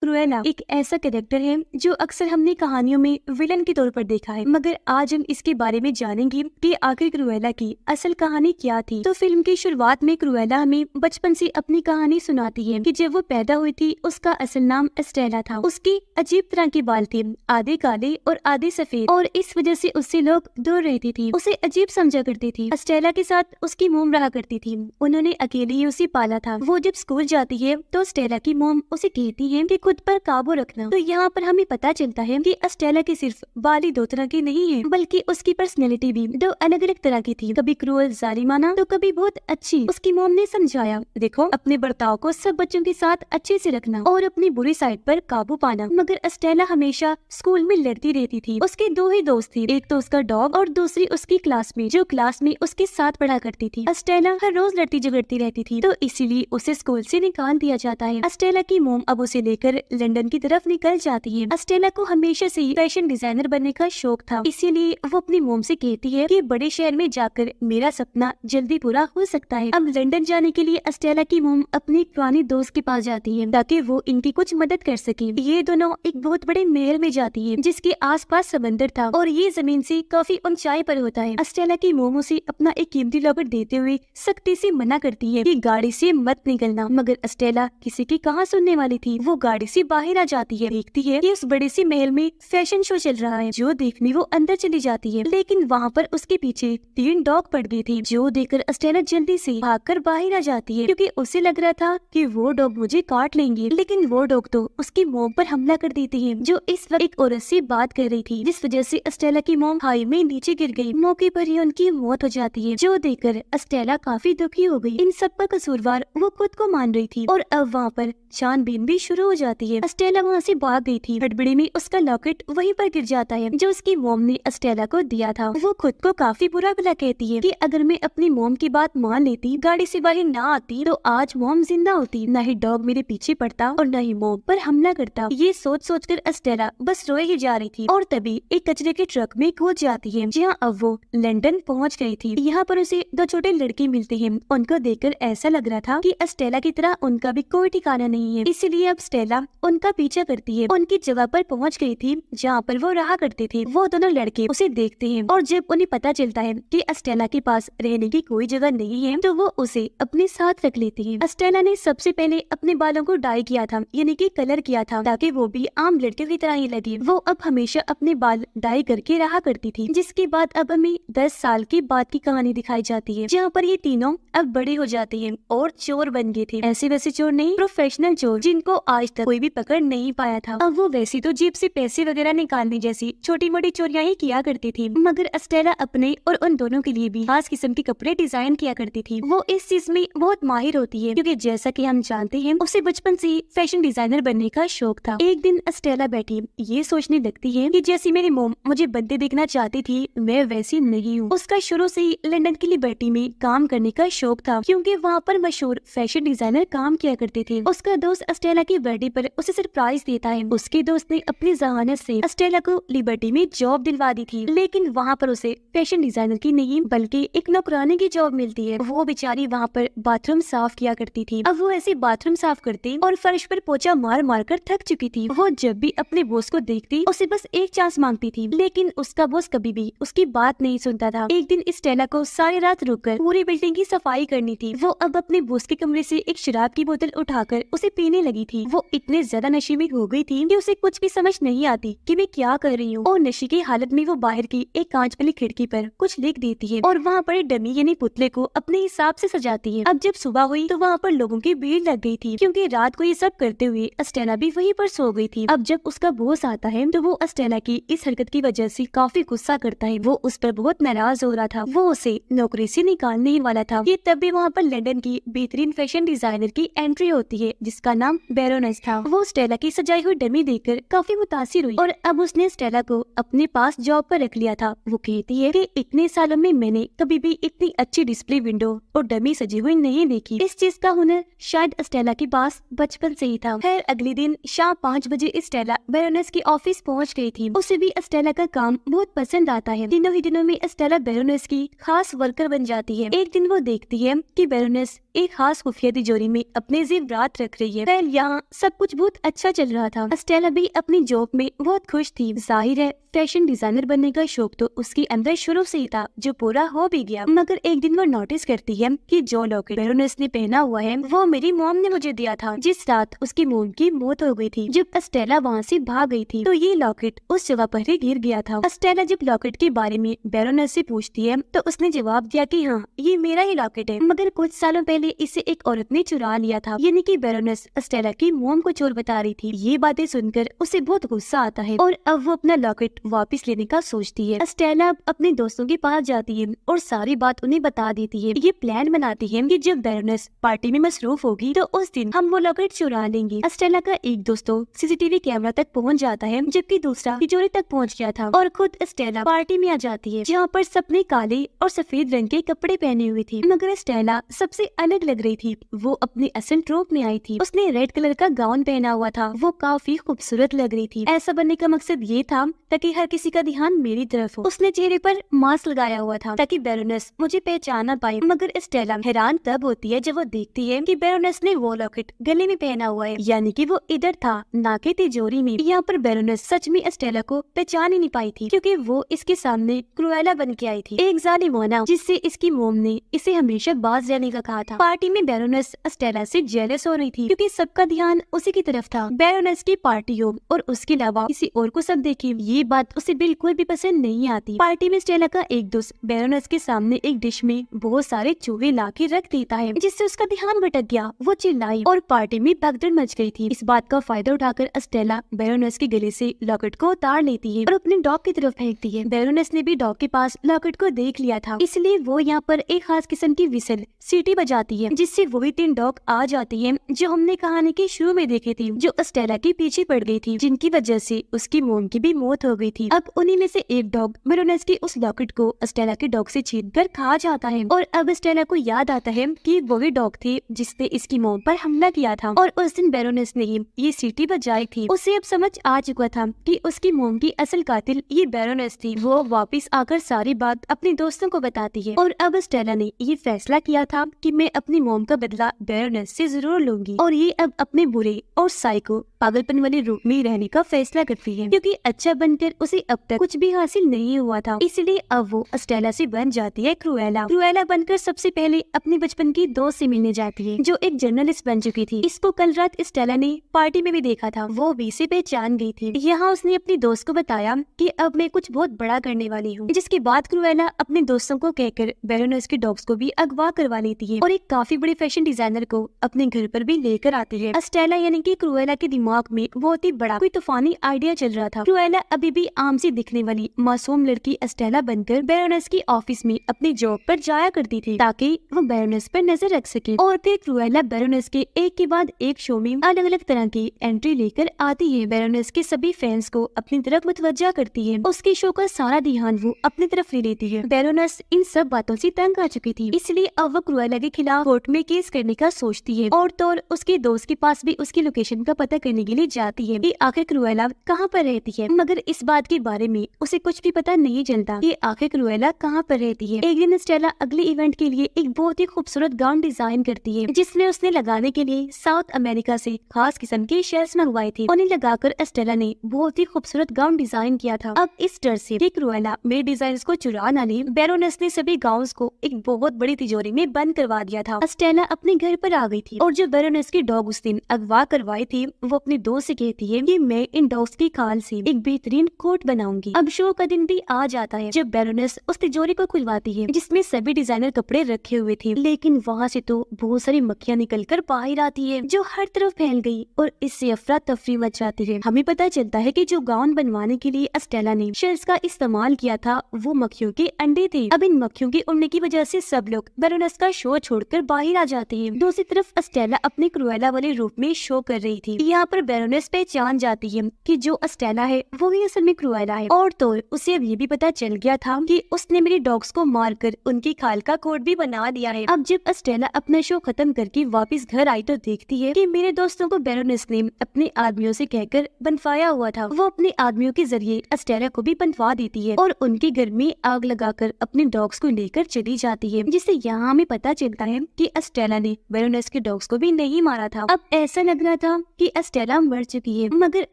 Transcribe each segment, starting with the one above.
Cruella एक ऐसा character है जो अक्सर हमने कहानियों में विलन के तौर पर देखा है, मगर आज हम इसके बारे में जानेंगे कि आखिर क्रुएला की असल कहानी क्या थी। तो फिल्म की शुरुआत में क्रुएला हमें बचपन से अपनी कहानी सुनाती है कि जब वो पैदा हुई थी उसका असल नाम एस्टेला था। उसकी अजीब तरह के बाल थे, आधे काले और आधे सफेद, और इस वजह से उससे लोग दूर रहती थी, उसे अजीब समझा करती थी। एस्टेला के साथ उसकी मोम रहा करती थी, उन्होंने अकेले ही उसे पाला था। वो जब स्कूल जाती है तो एस्टेला की मोम उसे कहती है कि खुद पर काबू रखना। तो यहाँ पर हमें पता चलता है कि एस्टेला के सिर्फ बाल ही दो तरह के नहीं है, बल्कि उसकी पर्सनैलिटी भी दो अलग अलग तरह की थी, कभी क्रूअल जालिमाना तो कभी बहुत अच्छी। उसकी मोम ने समझाया, देखो अपने बर्ताव को सब बच्चों के साथ अच्छे से रखना और अपनी बुरी साइड पर काबू पाना। मगर एस्टेला हमेशा स्कूल में लड़ती रहती थी। उसके दो ही दोस्त थे, एक तो उसका डॉग और दूसरी उसकी क्लासमेट जो क्लास में उसके साथ पढ़ा करती थी। एस्टेला हर रोज लड़ती झगड़ती रहती थी, तो इसीलिए उसे स्कूल से निकाल दिया जाता है। एस्टेला की मोम अब उसे लेकर लंदन की तरफ निकल जाती है। एस्टेला को हमेशा से ही फैशन डिजाइनर बनने का शौक था, इसीलिए वो अपनी मोम से कहती है कि बड़े शहर में जाकर मेरा सपना जल्दी पूरा हो सकता है। अब लंदन जाने के लिए एस्टेला की मोम अपनी पुरानी दोस्त के पास जाती है ताकि वो इनकी कुछ मदद कर सके। ये दोनों एक बहुत बड़े महल में जाती है जिसके आसपास समंदर था और ये जमीन से काफी ऊंचाई पर होता है। एस्टेला की मोम उसे अपना एक कीमती लॉकेट देते हुए सख्ती से मना करती है कि गाड़ी से मत निकलना, मगर एस्टेला किसी की कहाँ सुनने वाली थी। वो गाड़ी से बाहर आ जाती है, देखती है कि उस बड़े से महल में फैशन शो चल रहा है, जो देखने वो अंदर चली जाती है। लेकिन वहाँ पर उसके पीछे 3 डॉग पड़ गए थे, जो देखकर एस्टेला जल्दी से भागकर बाहर आ जाती है क्योंकि उसे लग रहा था कि वो डॉग मुझे काट लेंगे। लेकिन वो डॉग तो उसकी मोम पर हमला कर देती है जो इस वक्त एक औरत से बात कर रही थी, जिस वजह से एस्टेला की मोम खाई में नीचे गिर गई। मौके पर ही उनकी मौत हो जाती है, जो देखकर एस्टेला काफी दुखी हो गई। इन सब का कसूरवार वो खुद को मान रही थी और अब वहाँ पर छानबीन भी शुरू हो जाती है। एस्टेला वहाँ से भाग गई थी। हड़बड़ी में उसका लॉकेट वहीं पर गिर जाता है जो उसकी मोम ने एस्टेला को दिया था। वो खुद को काफी बुरा भला कहती है कि अगर मैं अपनी मोम की बात मान लेती, गाड़ी से बाहर ना आती, तो आज मोम जिंदा होती, न ही डॉग मेरे पीछे पड़ता और न ही मोम पर हमला करता। ये सोच सोच कर एस्टेला बस रोए ही जा रही थी और तभी एक कचरे के ट्रक में कूद जाती है, जहाँ अब वो लंदन पहुँच गई थी। यहाँ पर उसे 2 छोटे लड़के मिलते हैं। उनको देखकर ऐसा लग रहा था कि एस्टेला की तरह उनका भी कोई ठिकाना नहीं है, इसलिए अब एस्टेला उनका पीछा करती है। उनकी जगह पर पहुंच गई थी जहाँ पर वो रहा करते थे। वो दोनों लड़के उसे देखते हैं और जब उन्हें पता चलता है कि एस्टेला के पास रहने की कोई जगह नहीं है, तो वो उसे अपने साथ रख लेते हैं। एस्टेला ने सबसे पहले अपने बालों को डाई किया था, यानी कि कलर किया था, ताकि वो भी आम लड़कियों की तरह ही लगे। वो अब हमेशा अपने बाल डाई करके रहा करती थी। जिसके बाद अब हमें 10 साल के बाद की कहानी दिखाई जाती है, जहाँ पर ये तीनों अब बड़े हो जाते हैं और चोर बन गए थे। ऐसे वैसे चोर नहीं, प्रोफेशनल चोर, जिनको आज तक कोई भी पकड़ नहीं पाया था। अब वो वैसी तो जेब से पैसे वगैरह निकालने जैसी छोटी मोटी चोरियां ही किया करती थी, मगर एस्टेला अपने और उन दोनों के लिए भी खास किस्म के कपड़े डिजाइन किया करती थी। वो इस चीज में बहुत माहिर होती है क्योंकि जैसा कि हम जानते हैं उसे बचपन से फैशन डिजाइनर बनने का शौक था। एक दिन एस्टेला बैठी ये सोचने लगती है कि जैसी मेरी मोम मुझे बनते देखना चाहती थी, मैं वैसी नहीं हूँ। उसका शुरू से ही लंदन की लिबर्टी में काम करने का शौक था क्योंकि वहाँ पर मशहूर फैशन डिजाइनर काम किया करते थे। उसका दोस्त एस्टेला की बर्थडे पर उसे सरप्राइज देता है। उसके दोस्त ने अपनी जहानत से एस्टेला को लिबर्टी में जॉब दिलवा दी थी, लेकिन वहाँ पर उसे फैशन डिजाइनर की नहीं बल्कि एक नौकरानी की जॉब मिलती है। वो बेचारी वहाँ पर बाथरूम साफ किया करती थी। अब वो ऐसे बाथरूम साफ करती और फर्श पर पोछा मार मार कर थक चुकी थी। वो जब भी अपने बॉस को देखती उसे बस एक चांस मांगती थी, लेकिन उसका बॉस कभी भी उसकी बात नहीं सुनता था। एक दिन एस्टेला को सारी रात रुककर पूरी बिल्डिंग की सफाई करनी थी। वो अब अपने बॉस के कमरे से एक शराब की बोतल उठाकर उसे पीने लगी थी। वो इतने ज्यादा नशे में हो गई थी कि उसे कुछ भी समझ नहीं आती कि मैं क्या कर रही हूँ, और नशे की हालत में वो बाहर की एक कांच वाली खिड़की पर कुछ लिख देती है और वहाँ पर डमी यानी पुतले को अपने हिसाब से सजाती है। अब जब सुबह हुई तो वहाँ पर लोगों की भीड़ लग गई थी क्योंकि रात को ये सब करते हुए एस्टेला भी वहीं पर सो गई थी। अब जब उसका बॉस आता है तो वो एस्टेला की इस हरकत की वजह से काफी गुस्सा करता है। वो उस पर बहुत नाराज हो रहा था, वो उसे नौकरी से निकालने ही वाला था। ये तब भी वहाँ पर लंदन की बेहतरीन फैशन डिजाइनर की एंट्री होती है जिसका नाम बेरोनेस था। वो स्टेला की सजाई हुई डमी देखकर काफी मुतासिर हुई और अब उसने स्टेला को अपने पास जॉब पर रख लिया था। वो कहती है कि इतने सालों में मैंने कभी भी इतनी अच्छी डिस्प्ले विंडो और डमी सजी हुई नहीं देखी। इस चीज का हुनर शायद स्टेला के पास बचपन से ही था। खैर अगले दिन शाम 5 बजे स्टेला बेरोनेस की ऑफिस पहुंच गई थी। उसे भी स्टेला का काम बहुत पसंद आता है। दिनों ही दिनों में स्टेला बेरोनेस की खास वर्कर बन जाती है। एक दिन वो देखती है कि बेरोनेस एक खास खुफिया तिजोरी में अपने जेवरात रख रही है। खैर यहाँ सब कुछ बहुत बहुत अच्छा चल रहा था। अस्टेला भी अपनी जॉब में बहुत खुश थी। जाहिर है फैशन डिजाइनर बनने का शौक तो उसके अंदर शुरू से ही था, जो पूरा हो भी गया। मगर एक दिन वो नोटिस करती है कि जो लॉकेट बैरोनेस ने पहना हुआ है वो मेरी मॉम ने मुझे दिया था जिस रात उसकी मॉम की मौत हो गई थी। जब अस्टेला वहाँ से भाग गई थी तो ये लॉकेट उस जगह पर ही गिर गया था। अस्टेला जब लॉकेट के बारे में बैरोनेस से पूछती है तो उसने जवाब दिया कि हाँ, ये मेरा ही लॉकेट है, मगर कुछ सालों पहले इसे एक औरत ने चुरा लिया था। यानी कि बैरोनेस अस्टेला की मॉम को चोर बता रही थी। ये बातें सुनकर उसे बहुत गुस्सा आता है और अब वो अपना लॉकेट वापस लेने का सोचती है। अस्टेला अपने दोस्तों के पास जाती है और सारी बात उन्हें बता देती है। ये प्लान बनाती है कि जब बैरोनेस पार्टी में मसरूफ होगी तो उस दिन हम वो लॉकेट चुरा लेंगे। अस्टेला का एक दोस्त सीसीटीवी कैमरा तक पहुंच जाता है, जबकि दूसरा तिजोरी तक पहुंच गया था और खुद अस्टेला पार्टी में आ जाती है, जहाँ पर सबने काले और सफेद रंग के कपड़े पहने हुए थे। मगर अस्टेला सबसे अलग लग रही थी। वो अपनी असल रूप में आई थी। उसने रेड कलर का गाउन पहना हुआ था। वो काफी खूबसूरत लग रही थी। ऐसा बनने का मकसद ये था ताकि हर किसी का ध्यान मेरी तरफ हो। उसने चेहरे पर मास्क लगाया हुआ था ताकि बैरोनेस मुझे पहचान ना पाए। मगर अस्टेला हैरान तब होती है जब वो देखती है कि बैरोनेस ने वो लॉकेट गले में पहना हुआ है, यानी कि वो इधर था ना कि तिजोरी में। यहाँ पर बैरोनेस सच में अस्टेला को पहचान ही नहीं पाई थी, क्योंकि वो इसके सामने क्रुएला बन के आई थी, एक जालिमाना जिससे इसकी मोम ने इसे हमेशा बाज रहने का कहा था। पार्टी में बैरोनेस अस्टेला से जेलस हो रही थी, क्योंकि सबका ध्यान उसी की तरफ था। बैरोनेस की पार्टी हो और उसके अलावा किसी और को सब देखे, ये बात उसे बिल्कुल भी पसंद नहीं आती। पार्टी में स्टेला का एक दोस्त बैरोनेस के सामने एक डिश में बहुत सारे चूहे ला के रख देता है, जिससे उसका ध्यान भटक गया। वो चिल्लाई और पार्टी में भगदड़ मच गई थी। इस बात का फायदा उठाकर अस्टेला बैरोनेस के गले से लॉकेट को उतार लेती है और अपने डॉग की तरफ फेंकती है। बैरोनेस ने भी डॉग के पास लॉकेट को देख लिया था, इसलिए वो यहाँ पर एक खास किस्म की विसल सीटी बजाती है, जिससे वही 3 डॉग आ जाती है जो हमने कहानी के शुरू में देखे थे, जो अस्टेला के पीछे पड़ गई थी, जिनकी वजह से उसकी मोम की भी मौत हो गई थी। अब उन्हीं में से एक डॉग बैरोनेस के उस लॉकेट को अस्टेला के डॉग से छीनकर खा जाता है और अब अस्टेला को याद आता है कि वही डॉग थे जिसने इसकी मोम पर हमला किया था और उस दिन बैरोनेस ने ही ये सीटी बजाई थी। उसे अब समझ आ चुका था कि उसकी मोम की असल कातिल ये बैरोनेस थी। वो वापस आकर सारी बात अपने दोस्तों को बताती है और अब अस्टेला ने ये फैसला किया था कि मैं अपनी मोम का बदला बैरोनेस से जरूर लूंगी और ये अब अपने बुरे और साइको पागलपन वाले रूप में रहने का फैसला करती है, क्योंकि अच्छा बनकर उसे अब तक कुछ भी हासिल नहीं हुआ था। इसलिए अब वो अस्टेला से बन जाती है क्रुएला। क्रुएला बनकर सबसे पहले अपने बचपन की दोस्त से मिलने जाती है, जो एक जर्नलिस्ट बन चुकी थी। इसको कल रात स्टेला ने पार्टी में भी देखा था। वो भी इसे पहचान गई थी। यहाँ उसने अपनी दोस्त को बताया कि अब मैं कुछ बहुत बड़ा करने वाली हूँ, जिसके बाद क्रुएला अपने दोस्तों को कहकर बैरोनेस के डॉग्स को भी अगवा करवा लेती है और एक काफी बड़े फैशन डिजाइनर को अपने घर पर भी लेकर आती है। अस्टेला यानी कि क्रुएला के दिमाग में बहुत ही बड़ा कोई तूफानी आइडिया चल रहा था। क्रुएला अभी भी आम सी दिखने वाली मासूम लड़की अस्टेला बनकर बैरोनेस की ऑफिस में अपनी जॉब पर जाया करती थी, ताकि वो बैरोनेस पर नजर रख सके। और फिर क्रुएला बैरोनेस के एक के बाद एक शो में अलग अलग तरह की एंट्री लेकर आती है। बैरोनेस के सभी फैंस को अपनी तरफ मुतवज्जा करती है। उसके शो का सारा ध्यान वो अपनी तरफ ले लेती है। बैरोनेस इन सब बातों से तंग आ चुकी थी, इसलिए अब वो क्रुएला के खिलाफ कोर्ट में केस करने का सोचती है और तो और उसके दोस्त के पास भी उसकी लोकेशन का पता करने के लिए जाती है कि आखिर क्रुएला कहाँ पर रहती है। मगर इस बात के बारे में उसे कुछ भी पता नहीं चलता कि आखिर क्रुएला कहाँ पर रहती है। एक दिन स्टेला अगले इवेंट के लिए एक बहुत ही खूबसूरत गाउन डिजाइन करती है, जिसमें उसने लगाने के लिए साउथ अमेरिका से खास किस्म के शेल्स मंगवाए थे। उन्हें लगाकर स्टेला ने बहुत ही खूबसूरत गाउन डिजाइन किया था। अब इस डर से कि क्रुएला मेरे डिजाइन को चुरा न ले, बैरोनेस ने सभी गाउन को एक बहुत बड़ी तिजोरी में बंद करवा दिया था। स्टेला अपने घर पर आ गई थी और जो बैरोनेस की डॉग उस दिन अगवा करवाई थी, वो अपने दोस्त से कहती है कि मैं इन डॉग्स की खाल से एक बेहतरीन कोट बनाऊंगी। अब शो का दिन भी आ जाता है जब बैरोनेस उस तिजोरी को खुलवाती है, जिसमें सभी डिजाइनर कपड़े रखे हुए थे, लेकिन वहाँ से तो बहुत सारी मक्खियाँ निकलकर बाहर आती है, जो हर तरफ फैल गई और इससे अफरा तफरी मच जाती है। हमें पता चलता है कि जो गाउन बनवाने के लिए अस्टेला ने शेल्स का इस्तेमाल किया था, वो मक्खियों के अंडे थे। अब इन मक्खियों के उड़ने की वजह से सब लोग बैरोनेस का शो छोड़कर बाहर आ जाते हैं। दूसरी तरफ अस्टेला अपने क्रुएला वाले रूप में शो कर रही थी। यहाँ पर बैरोनेस पहचान जाती है कि जो अस्टेला है वो ही असल में क्रुएला है, और तो उसे अब ये भी पता चल गया था कि उसने मेरे डॉग्स को मारकर उनकी खाल का कोट भी बना दिया है। अब जब अस्टेला अपना शो खत्म करके वापस घर आई तो देखती है कि मेरे दोस्तों को बैरोनेस ने अपने आदमियों से कहकर बनवाया हुआ था। वो अपने आदमियों के जरिए अस्टेला को भी बनवा देती है और उनके घर में आग लगाकर अपने डॉग्स को लेकर चली जाती है, जिससे यहाँ हमें पता चलता है कि अस्टेला ने बैरोनेस के डॉग्स को भी नहीं मारा था। अब ऐसा लग रहा था कि अस्टेला मर चुकी है, मगर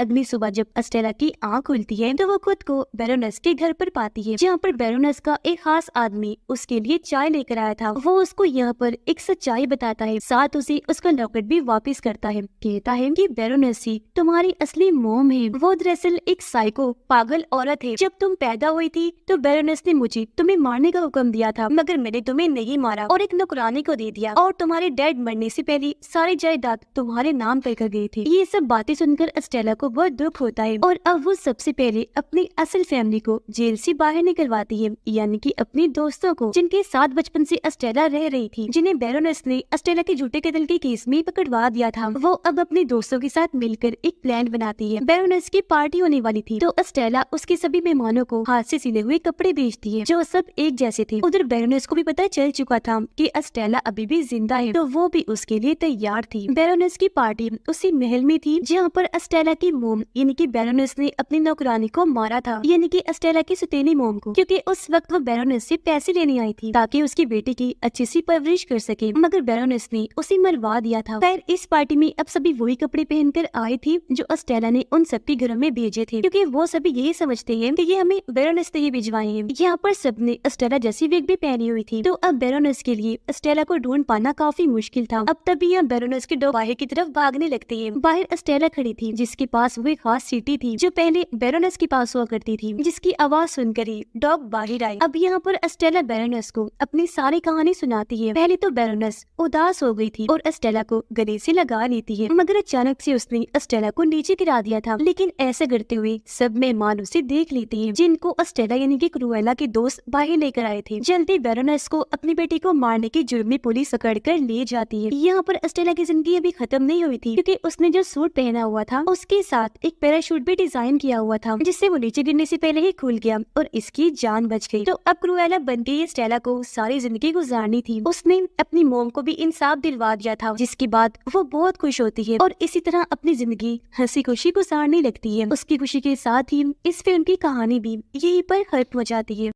अगली सुबह जब अस्टेला की आँख खुलती है तो वो खुद को बैरोनेस के घर पर पाती है, जहाँ पर बैरोनेस का एक खास आदमी उसके लिए चाय लेकर आया था। वो उसको यहाँ पर एक सच्चाई बताता है, साथ उसे उसका लॉकेट भी वापस करता है। कहता है कि बैरोनेस ही तुम्हारी असली मोम है, वो दरअसल एक साइको पागल औरत है। जब तुम पैदा हुई थी तो बैरोनेस ने मुझे तुम्हें मारने का हुक्म दिया था, मगर मैंने तुम्हें नहीं मारा और एक नौकरानी को दे दिया, और तुम्हारे डैड मरने से पहले सारी जायदाद तुम्हारे नाम पर कर गई थी। ये सब बातें सुनकर अस्टेला को बहुत दुख होता है और अब वो सबसे पहले अपनी असल फैमिली को जेल से बाहर निकलवाती है, यानी कि अपने दोस्तों को जिनके साथ बचपन से अस्टेला रह रही थी, जिन्हें बैरोनेस ने अस्टेला के झूठे कत्ल के केस में पकड़वा दिया था। वो अब अपने दोस्तों के साथ मिलकर एक प्लान बनाती है। बैरोनेस की पार्टी होने वाली थी तो अस्टेला उसके सभी मेहमानों को हाथ से सिले हुए कपड़े बेचती है जो सब एक जैसे थे। उधर बैरोनेस को भी पता चल चुका था कि अस्टेला अभी भी जिंदा है, तो वो भी उसके लिए तैयार थी। बैरोनेस की पार्टी उसी महल में थी जहाँ पर अस्टेला की मोम यानी कि बैरोनेस ने अपनी नौकरानी को मारा था, यानी कि अस्टेला की सौतेली मोम को, क्योंकि उस वक्त वो बैरोनेस से पैसे लेने आई थी ताकि उसकी बेटी की अच्छी सी परवरिश कर सके, मगर बैरोनेस ने उसे मरवा दिया था। खैर इस पार्टी में अब सभी वही कपड़े पहनकर आई थी जो अस्टेला ने उन सबके घरों में भेजे थे, क्योंकि वो सभी यही समझते हैं कि ये हमें बैरोनेस ने ही भिजवाए हैं। यहाँ पर सबने अस्टेला जैसी विग भी पहनी हुई थी, तो अब बैरोनेस के लिए अस्टेला को ढूंढ पाना काफी मुश्किल था। अब तभी यहाँ बैरोनेस के डॉग बाहर की तरफ भागने लगते हैं। बाहर अस्टेला खड़ी थी जिसके पास वो एक खास सीटी थी जो पहले बैरोनेस के पास हुआ करती थी, जिसकी आवाज सुनकर ही डॉग बाहर आई। अब यहाँ पर अस्टेला बैरोनेस को अपनी सारी कहानी सुनाती है। पहले तो बैरोनेस उदास हो गई थी और अस्टेला को गले से लगा लेती है, मगर अचानक से उसने अस्टेला को नीचे गिरा दिया था। लेकिन ऐसा करते हुए सब मेहमान उसे देख लेते हैं, जिनको अस्टेला यानी कि क्रुएला के दोस्त बाहर लेकर आए थे। जल्दी बैरोनेस को अपनी बेटी को मारने के जुर्म में पुलिस पकड़ कर ले जाती है। यहाँ पर अस्टेला की जिंदगी अभी खत्म नहीं हुई थी, क्योंकि उसने जो सूट पहना हुआ था उसके साथ एक पैराशूट भी डिजाइन किया हुआ था, जिससे वो नीचे गिरने से पहले ही खुल गया और इसकी जान बच गई। तो अब क्रुएला बनके अस्टेला को सारी जिंदगी गुजारनी थी। उसने अपनी मोम को भी इंसाफ दिलवा दिया था, जिसके बाद वो बहुत खुश होती है और इसी तरह अपनी जिंदगी हंसी खुशी गुजारने लगती है। उसकी खुशी के साथ ही इस फिल्म की कहानी भी यहीं पर खत्म हो जाती है।